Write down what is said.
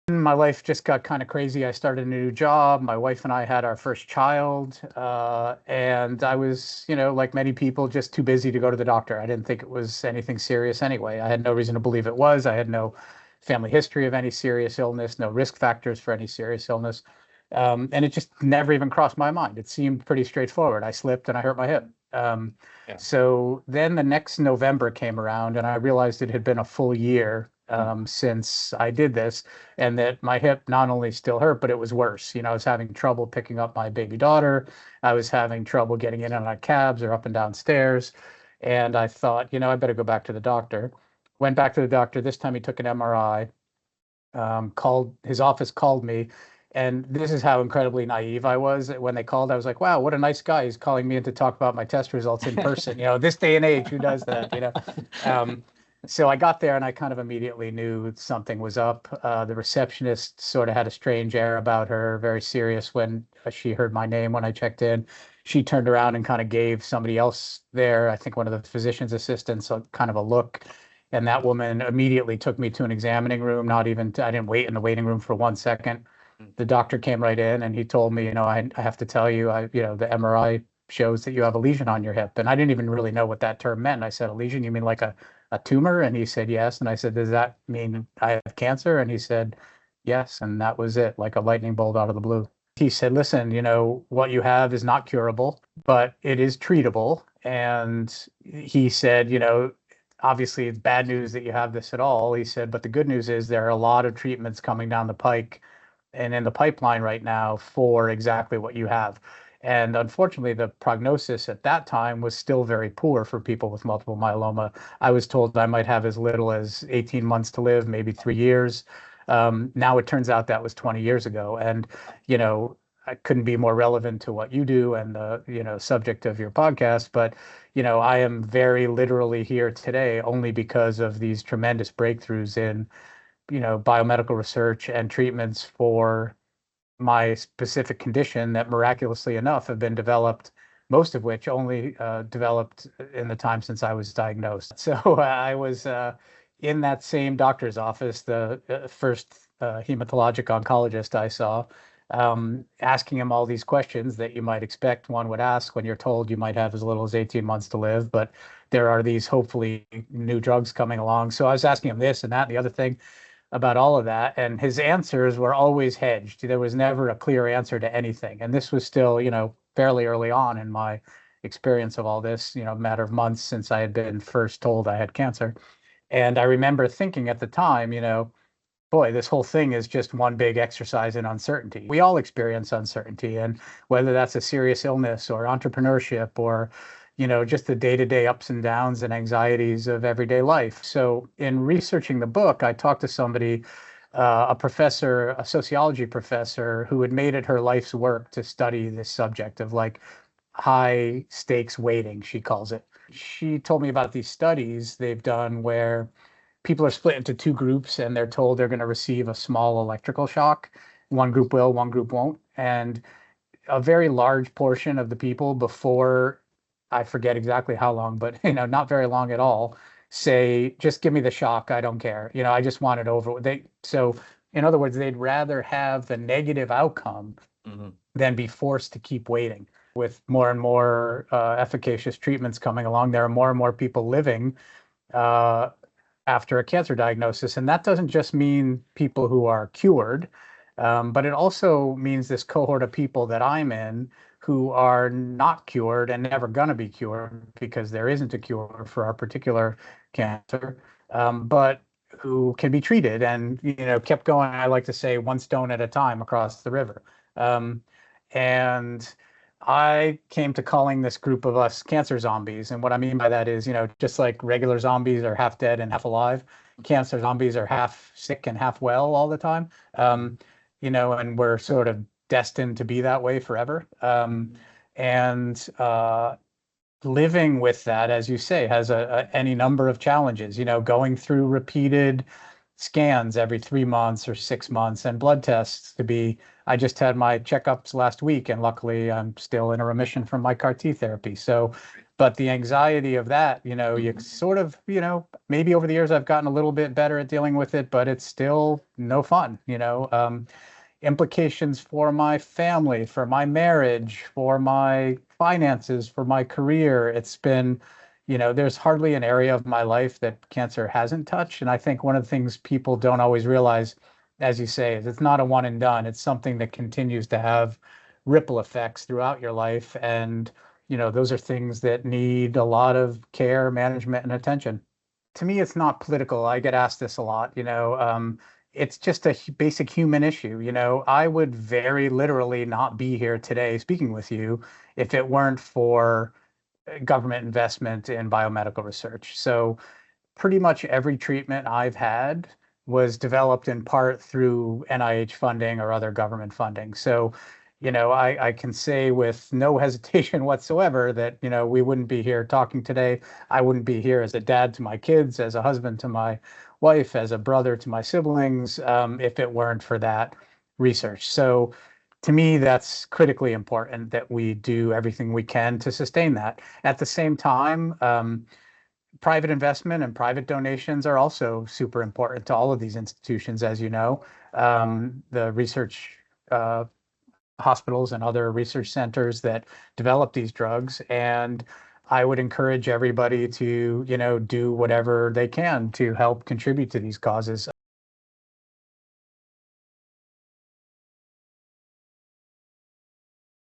My life just got kind of crazy. I started a new job. My wife and I had our first child, and I was, like many people, just too busy to go to the doctor. I didn't think it was anything serious anyway. I had no reason to believe it was. I had no family history of any serious illness, no risk factors for any serious illness. And it just never even crossed my mind. It seemed pretty straightforward. I slipped and I hurt my hip. Yeah. So then the next November came around, and I realized it had been a full year Mm. since I did this, and that my hip not only still hurt, but it was worse. I was having trouble picking up my baby daughter. I was having trouble getting in and out of cabs or up and down stairs. And I thought, I better go back to the doctor. Went back to the doctor. This time he took an MRI, called his office, called me. And this is how incredibly naive I was. When they called, I was like, wow, what a nice guy. He's calling me in to talk about my test results in person. This day and age, who does that? Um, so I got there and I kind of immediately knew something was up. The receptionist sort of had a strange air about her, very serious when she heard my name when I checked in. She turned around and kind of gave somebody else there, I think one of the physician's assistants, kind of a look. And that woman immediately took me to an examining room. I didn't wait in the waiting room for 1 second. Mm. The doctor came right in and he told me, I have to tell you, the MRI shows that you have a lesion on your hip. And I didn't even really know what that term meant. I said, a lesion, you mean like a tumor? And he said, yes. And I said, does that mean I have cancer? And he said, yes. And that was it, like a lightning bolt out of the blue. He said, listen, what you have is not curable, but it is treatable. And he said, obviously it's bad news that you have this at all. He said, but the good news is there are a lot of treatments coming down the pike and in the pipeline right now for exactly what you have. And unfortunately, the prognosis at that time was still very poor for people with multiple myeloma. I was told I might have as little as 18 months to live, maybe 3 years. Now it turns out that was 20 years ago. And, you know, I couldn't be more relevant to what you do and the, subject of your podcast. But, I am very literally here today only because of these tremendous breakthroughs in, biomedical research and treatments for my specific condition that miraculously enough have been developed, most of which only developed in the time since I was diagnosed. So I was in that same doctor's office, the first hematologic oncologist I saw, asking him all these questions that you might expect one would ask when you're told you might have as little as 18 months to live, but there are these hopefully new drugs coming along. So I was asking him this and that and the other thing about all of that. And his answers were always hedged. There was never a clear answer to anything. And this was still, fairly early on in my experience of all this, a matter of months since I had been first told I had cancer. And I remember thinking at the time, boy, this whole thing is just one big exercise in uncertainty. We all experience uncertainty, and whether that's a serious illness or entrepreneurship or, just the day-to-day ups and downs and anxieties of everyday life. So in researching the book, I talked to somebody, a professor, a sociology professor, who had made it her life's work to study this subject of like high stakes waiting, she calls it. She told me about these studies they've done where people are split into two groups and they're told they're going to receive a small electrical shock. One group will, one group won't. And a very large portion of the people before, I forget exactly how long, but not very long at all, say, just give me the shock. I don't care. I just want it over. So in other words, they'd rather have the negative outcome Hmm. than be forced to keep waiting. With more and more efficacious treatments coming along, there are more and more people living uh, after a cancer diagnosis. And that doesn't just mean people who are cured, but it also means this cohort of people that I'm in who are not cured and never going to be cured because there isn't a cure for our particular cancer, but who can be treated and, kept going, I like to say, one stone at a time across the river. Um, and I came to calling this group of us cancer zombies. And what I mean by that is, just like regular zombies are half dead and half alive, cancer zombies are half sick and half well all the time. And we're sort of destined to be that way forever. And living with that, as you say, has any number of challenges, going through repeated scans every 3 months or 6 months and blood tests I just had my checkups last week and luckily I'm still in a remission from my CAR T therapy. So But the anxiety of that, you sort of, maybe over the years I've gotten a little bit better at dealing with it, but it's still no fun, implications for my family, for my marriage, for my finances, for my career. It's been, there's hardly an area of my life that cancer hasn't touched. And I think one of the things people don't always realize, as you say, is it's not a one and done. It's something that continues to have ripple effects throughout your life. And, those are things that need a lot of care, management, and attention. To me, it's not political. I get asked this a lot, it's just a basic human issue. I would very literally not be here today speaking with you if it weren't for government investment in biomedical research. So pretty much every treatment I've had was developed in part through NIH funding or other government funding. So, I can say with no hesitation whatsoever that, we wouldn't be here talking today. I wouldn't be here as a dad to my kids, as a husband to my wife, as a brother to my siblings, if it weren't for that research. So to me, that's critically important that we do everything we can to sustain that. At the same time, private investment and private donations are also super important to all of these institutions, as you know. The research hospitals and other research centers that develop these drugs. And I would encourage everybody to, do whatever they can to help contribute to these causes.